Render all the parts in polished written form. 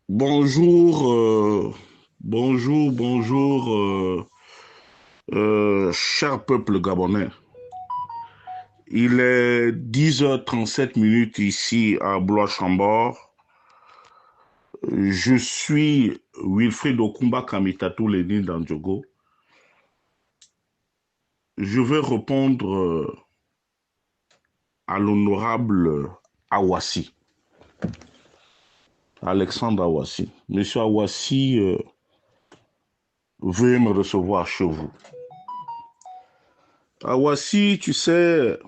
Bonjour, bonjour, cher peuple gabonais. Il est 10h37 ici à Blois-Chambord. Je suis Wilfried Okumba Kamitatou Lénine Dandjogo. Je vais répondre à l'honorable Awassi, Alexandre Awassi. Monsieur Awassi, veuillez me recevoir chez vous. Awassi, tu sais,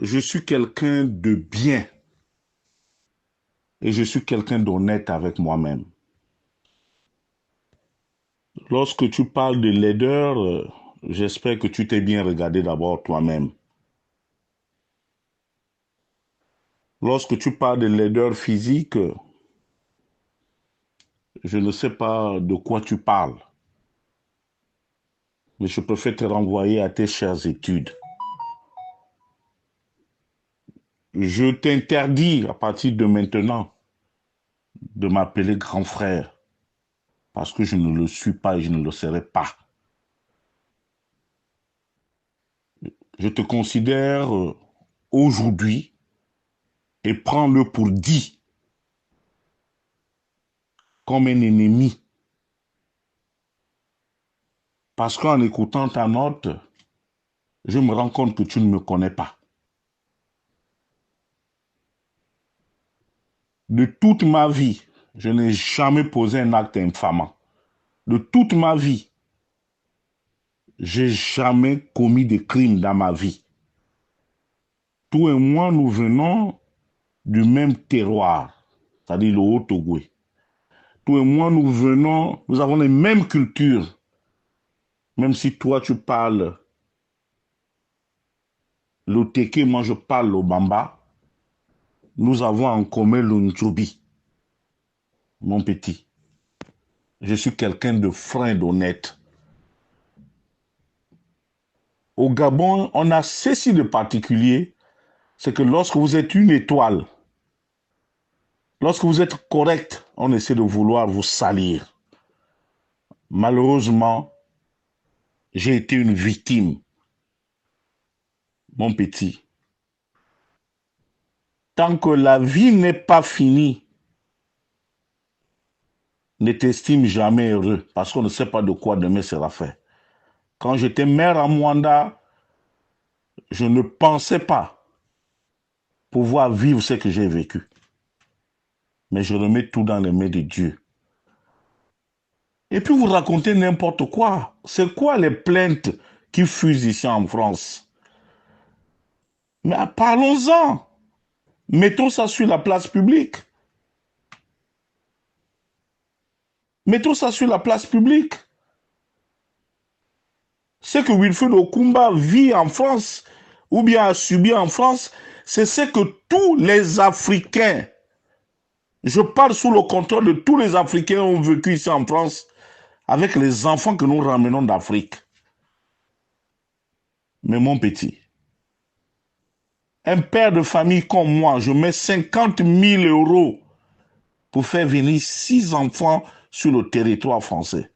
je suis quelqu'un de bien. Et je suis quelqu'un d'honnête avec moi-même. Lorsque tu parles de laideur, j'espère que tu t'es bien regardé d'abord toi-même. Lorsque tu parles de laideur physique, je ne sais pas de quoi tu parles, mais je préfère te renvoyer à tes chères études. Je t'interdis à partir de maintenant de m'appeler grand frère, parce que je ne le suis pas et je ne le serai pas. Je te considère aujourd'hui et prends-le pour dit comme un ennemi. Parce qu'en écoutant ta note, je me rends compte que tu ne me connais pas. De toute ma vie, je n'ai jamais posé un acte infamant. De toute ma vie, j'ai jamais commis de crime dans ma vie. Toi et moi, nous venons du même terroir, c'est-à-dire le Haut-Togo. Toi et moi, nous avons les mêmes cultures, même si toi, tu parles le Teke, moi, je parle le Bamba. Nous avons en commun le Ndjobi, mon petit. Je suis quelqu'un de franc et d'honnête. Au Gabon, on a ceci de particulier, c'est que lorsque vous êtes une étoile, lorsque vous êtes correct, on essaie de vouloir vous salir. Malheureusement, j'ai été une victime, mon petit. Tant que la vie n'est pas finie, ne t'estime jamais heureux, parce qu'on ne sait pas de quoi demain sera fait. Quand j'étais maire à Mwanda, je ne pensais pas pouvoir vivre ce que j'ai vécu. Mais je remets tout dans les mains de Dieu. Et puis vous racontez n'importe quoi. C'est quoi les plaintes qui fusent ici en France? Mais parlons-en. Mettons ça sur la place publique. Mettons ça sur la place publique. Ce que Wilfried Okumba vit en France, ou bien a subi en France, c'est ce que tous les Africains, je parle sous le contrôle de tous les Africains ont vécu ici en France avec les enfants que nous ramenons d'Afrique. Mais mon petit, un père de famille comme moi, je mets 50 000 € pour faire venir 6 enfants sur le territoire français.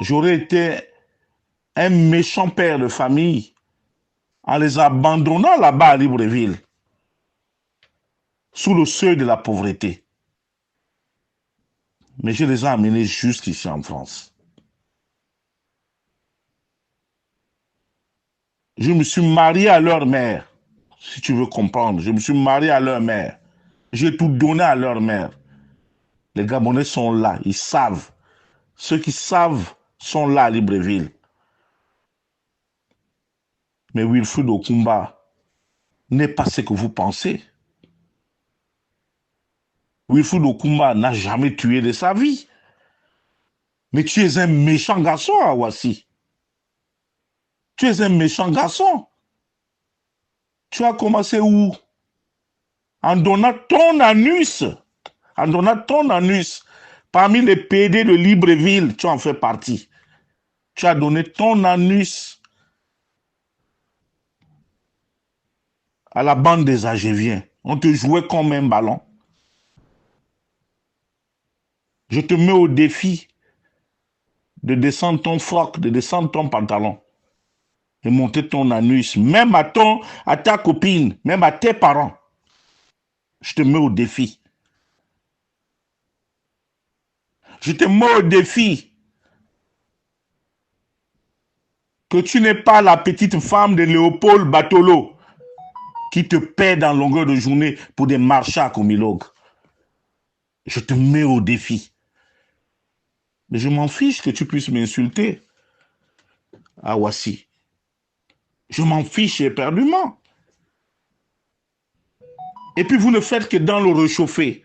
J'aurais été un méchant père de famille en les abandonnant là-bas à Libreville, sous le seuil de la pauvreté. Mais je les ai amenés jusqu'ici en France. Je me suis marié à leur mère, si tu veux comprendre. Je me suis marié à leur mère. J'ai tout donné à leur mère. Les Gabonais sont là, ils savent. Ceux qui savent sont là à Libreville. Mais Wilfried Okumba n'est pas ce que vous pensez. Wilfried Okumba n'a jamais tué de sa vie. Mais tu es un méchant garçon, Awassi. Tu es un méchant garçon. Tu as commencé où? En donnant ton anus. En donnant ton anus. Parmi les PD de Libreville, tu en fais partie. Tu as donné ton anus à la bande des Agéviens. On te jouait comme un ballon. Je te mets au défi de descendre ton froc, de descendre ton pantalon, de monter ton anus, même à ta copine, même à tes parents. Je te mets au défi. Je te mets au défi que tu n'es pas la petite femme de Léopold Batolo qui te paie dans longueur de journée pour des marchés à Comilogue. Je te mets au défi. Mais je m'en fiche que tu puisses m'insulter à Ouassi. Je m'en fiche éperdument. Et puis vous ne faites que dans le réchauffer.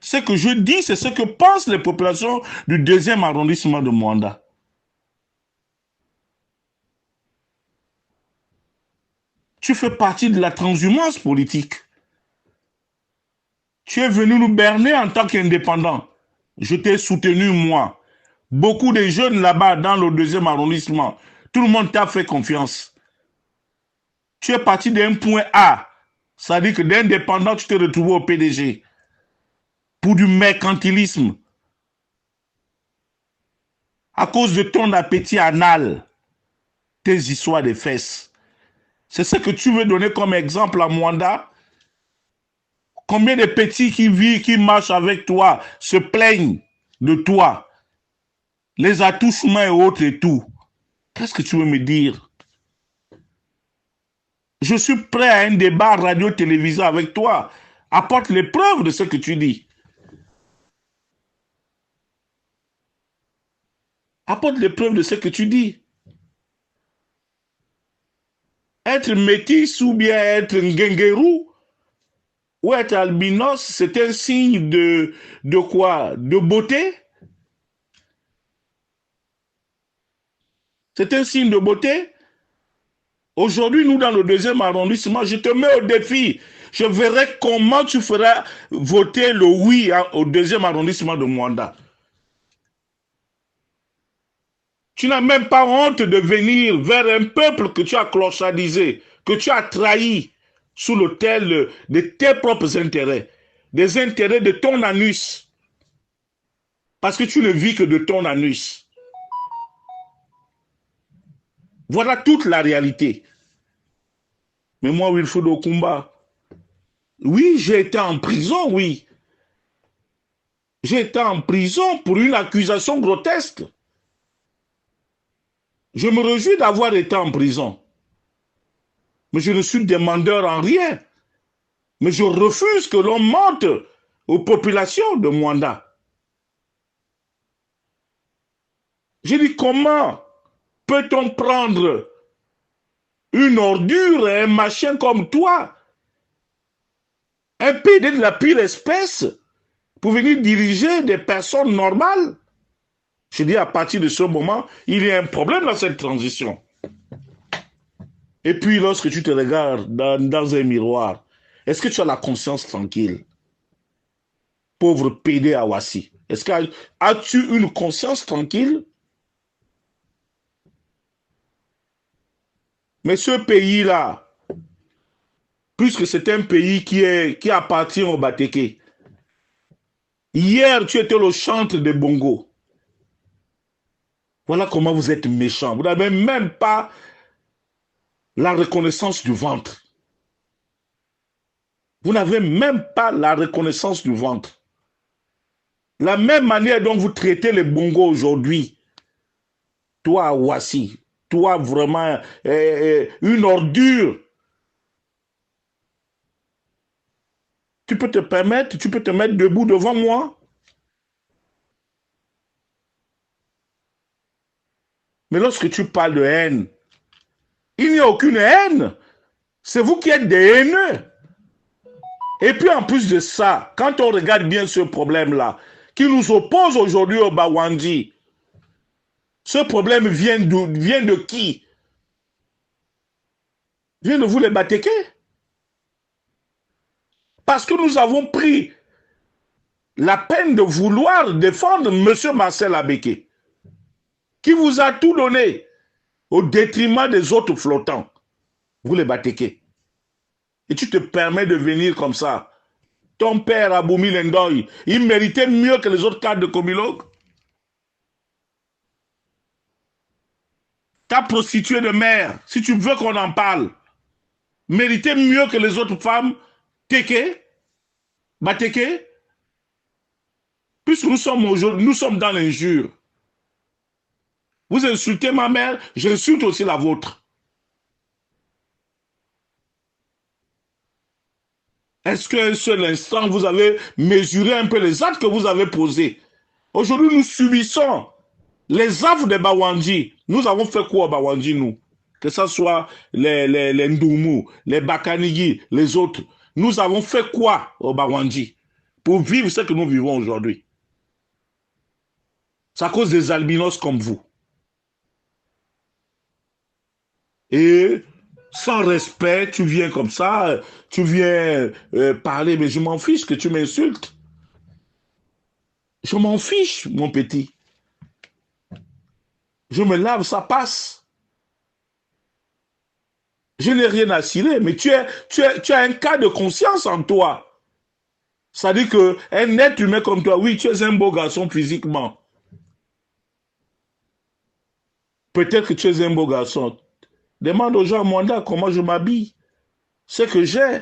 Ce que je dis, c'est ce que pensent les populations du 2e arrondissement de Mwanda. Tu fais partie de la transhumance politique. Tu es venu nous berner en tant qu'indépendant. Je t'ai soutenu, moi. Beaucoup de jeunes là-bas dans le 2e arrondissement, tout le monde t'a fait confiance. Tu es parti d'un point A. Ça veut dire que d'indépendant, tu t'es retrouvé au PDG. Pour du mercantilisme. À cause de ton appétit anal. Tes histoires de fesses. C'est ce que tu veux donner comme exemple à Mwanda? Combien de petits qui vivent, qui marchent avec toi, se plaignent de toi? Les attouchements et autres et tout. Qu'est-ce que tu veux me dire? Je suis prêt à un débat radio-télévisé avec toi. Apporte les preuves de ce que tu dis. Apporte les preuves de ce que tu dis. Être métis ou bien être ngengerou ou être albinos, c'est un signe de quoi? De beauté? C'est un signe de beauté? Aujourd'hui, nous, dans le 2e arrondissement, je te mets au défi. Je verrai comment tu feras voter le oui au 2e arrondissement de Mwanda. Tu n'as même pas honte de venir vers un peuple que tu as clochardisé, que tu as trahi sous l'autel de tes propres intérêts, des intérêts de ton anus. Parce que tu ne vis que de ton anus. Voilà toute la réalité. Mais moi, Wilfred Okumba, oui, j'ai été en prison, oui. J'ai été en prison pour une accusation grotesque. Je me réjouis d'avoir été en prison. Mais je ne suis demandeur en rien. Mais je refuse que l'on mente aux populations de Mwanda. J'ai dit, comment peut-on prendre une ordure et un machin comme toi, un PD de la pire espèce, pour venir diriger des personnes normales? Je dis, à partir de ce moment, il y a un problème dans cette transition. Et puis, lorsque tu te regardes dans un miroir, est-ce que tu as la conscience tranquille? Pauvre PD Awassi. Est-ce que as-tu une conscience tranquille? Mais ce pays-là, puisque c'est un pays qui appartient au Bateke, hier, tu étais le chantre de Bongo. Voilà comment vous êtes méchants. Vous n'avez même pas la reconnaissance du ventre. Vous n'avez même pas la reconnaissance du ventre. La même manière dont vous traitez les Bongo aujourd'hui, toi, Ouassi, toi, vraiment, une ordure. Tu peux te mettre debout devant moi? Mais lorsque tu parles de haine, il n'y a aucune haine. C'est vous qui êtes des haineux. Et puis en plus de ça, quand on regarde bien ce problème-là, qui nous oppose aujourd'hui au Bawandi, ce problème vient de qui? Vient de vous les Batékés. Parce que nous avons pris la peine de vouloir défendre M. Marcel Abeke, qui vous a tout donné au détriment des autres flottants. Vous les Batékés. Et tu te permets de venir comme ça. Ton père, Aboumi Lendoy, il méritait mieux que les autres cadres de Comilog. Ta prostituée de mère, si tu veux qu'on en parle, méritait mieux que les autres femmes. Teke, Bateke, puisque nous sommes aujourd'hui, nous sommes dans l'injure. Vous insultez ma mère, j'insulte aussi la vôtre. Est-ce qu'un seul instant, vous avez mesuré un peu les actes que vous avez posés? Aujourd'hui, nous subissons les affres des Bawandji. Nous avons fait quoi aux Bawandji, nous? Que ce soit les Ndoumou, les Bakanigi, les autres. Nous avons fait quoi aux Bawandji pour vivre ce que nous vivons aujourd'hui? C'est à cause des albinos comme vous. Et sans respect, tu viens comme ça, tu viens parler, mais je m'en fiche que tu m'insultes. Je m'en fiche, mon petit. Je me lave, ça passe. Je n'ai rien à cirer, mais tu as un cas de conscience en toi. Ça dit qu'un être humain comme toi, oui, tu es un beau garçon physiquement. Peut-être que tu es un beau garçon. Demande aux gens à Mwanda comment je m'habille. Ce que j'ai.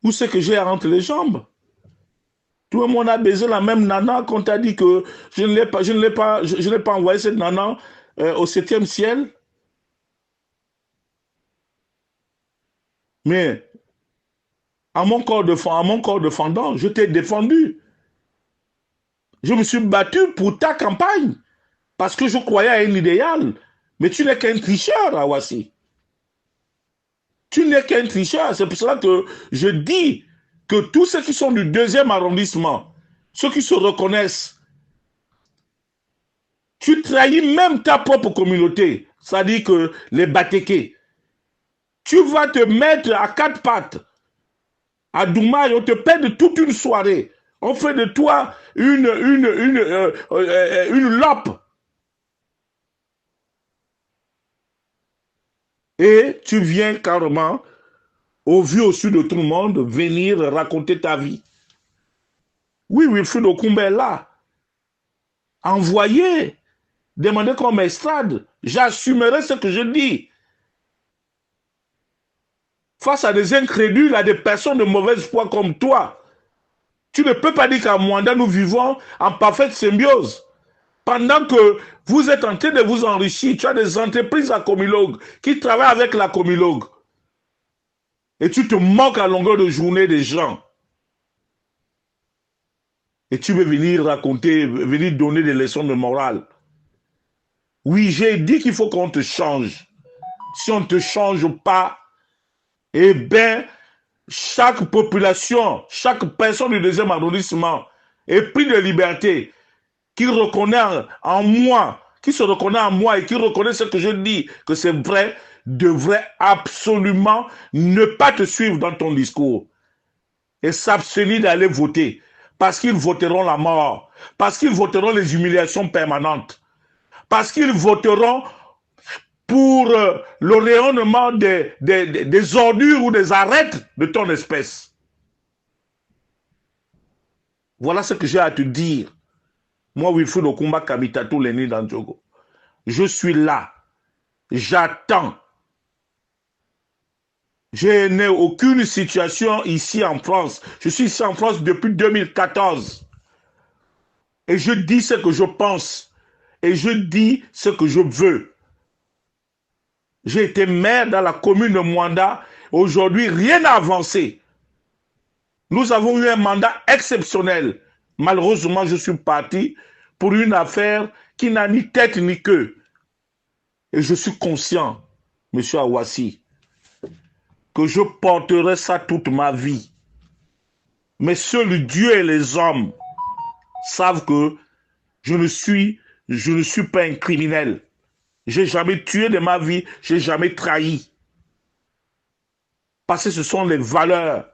Ou ce que j'ai entre les jambes. Tout le monde a baisé la même nana qu'on t'a dit que je ne l'ai pas envoyé cette nana au 7e ciel. Mais à mon corps défendant, je t'ai défendu. Je me suis battu pour ta campagne parce que je croyais à un idéal. Mais tu n'es qu'un tricheur, Awassi. Tu n'es qu'un tricheur. C'est pour cela que je dis que tous ceux qui sont du 2e arrondissement, ceux qui se reconnaissent, tu trahis même ta propre communauté. C'est-à-dire que les Batékés, tu vas te mettre à 4 pattes. À Doumaï, on te pède toute une soirée. On fait de toi une lope. Et tu viens carrément, au vu au sud de tout le monde, venir raconter ta vie. Oui, Wilfried Okoumbe est là. Envoyez. Demandez qu'on m'estrade. J'assumerai ce que je dis. Face à des incrédules, à des personnes de mauvaise foi comme toi, tu ne peux pas dire qu'à Mwanda, nous vivons en parfaite symbiose. Pendant que vous êtes en train de vous enrichir, tu as des entreprises à Comilog qui travaillent avec la Comilog. Et tu te moques à longueur de journée des gens. Et tu veux venir raconter, venir donner des leçons de morale. Oui, j'ai dit qu'il faut qu'on te change. Si on ne te change pas, eh bien, chaque population, chaque personne du 2e arrondissement est pris de liberté, qui reconnaît en moi, qui se reconnaît en moi et qui reconnaît ce que je dis, que c'est vrai, devrait absolument ne pas te suivre dans ton discours et s'abstenir d'aller voter, parce qu'ils voteront la mort, parce qu'ils voteront les humiliations permanentes, parce qu'ils voteront pour le rayonnement des ordures ou des arêtes de ton espèce. Voilà ce que j'ai à te dire. Moi, Wilfried Okoumba Kamitatou Leni Danjogo. Je suis là. J'attends. Je n'ai aucune situation ici en France. Je suis ici en France depuis 2014. Et je dis ce que je pense. Et je dis ce que je veux. J'ai été maire dans la commune de Mwanda. Aujourd'hui, rien n'a avancé. Nous avons eu un mandat exceptionnel. Malheureusement, je suis parti pour une affaire qui n'a ni tête ni queue. Et je suis conscient, M. Awassi, que je porterai ça toute ma vie. Mais seul Dieu et les hommes savent que je ne suis pas un criminel. J'ai jamais tué de ma vie, j'ai jamais trahi. Parce que ce sont les valeurs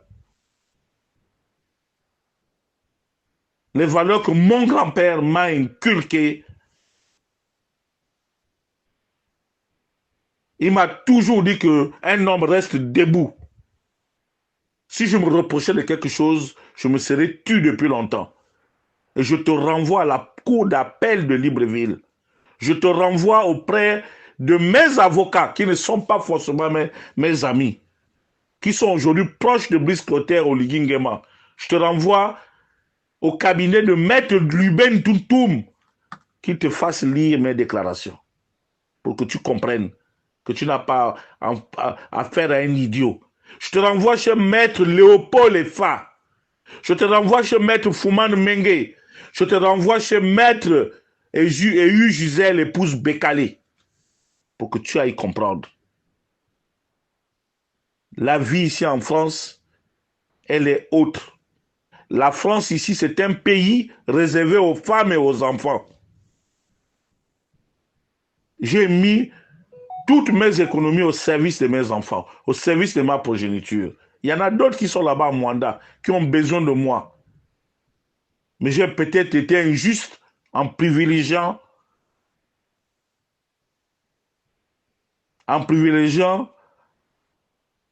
que mon grand-père m'a inculquées. Il m'a toujours dit qu'un homme reste debout. Si je me reprochais de quelque chose, je me serais tué depuis longtemps. Et je te renvoie à la cour d'appel de Libreville. Je te renvoie auprès de mes avocats, qui ne sont pas forcément mes amis, qui sont aujourd'hui proches de Brice Clotaire ou Oligui Nguema. Je te renvoie au cabinet de Maître Luben Toutoum, qu'il te fasse lire mes déclarations, pour que tu comprennes que tu n'as pas affaire à un idiot. Je te renvoie chez Maître Léopold Efa. Je te renvoie chez Maître Fouman Mengue. Je te renvoie chez Maître Ehu Gisèle, épouse Bécalé, pour que tu ailles comprendre. La vie ici en France, elle est autre. La France ici, c'est un pays réservé aux femmes et aux enfants. J'ai mis toutes mes économies au service de mes enfants, au service de ma progéniture. Il y en a d'autres qui sont là-bas à Mwanda, qui ont besoin de moi. Mais j'ai peut-être été injuste en privilégiant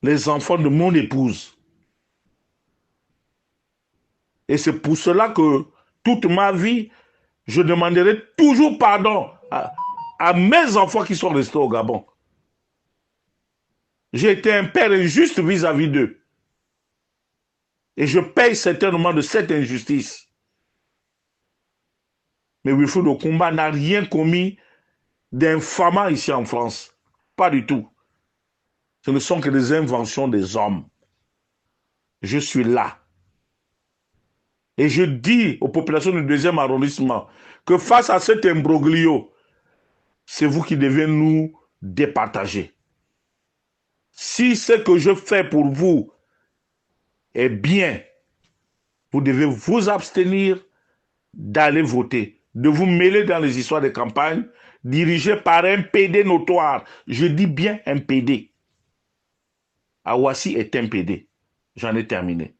les enfants de mon épouse. Et c'est pour cela que toute ma vie, je demanderai toujours pardon à mes enfants qui sont restés au Gabon. J'ai été un père injuste vis-à-vis d'eux. Et je paye certainement de cette injustice. Mais Wilfried Okumba n'a rien commis d'infamant ici en France. Pas du tout. Ce ne sont que des inventions des hommes. Je suis là. Et je dis aux populations du 2e arrondissement que face à cet imbroglio, c'est vous qui devez nous départager. Si ce que je fais pour vous est bien, vous devez vous abstenir d'aller voter, de vous mêler dans les histoires de campagne dirigées par un PD notoire. Je dis bien un PD. Awassi est un PD. J'en ai terminé.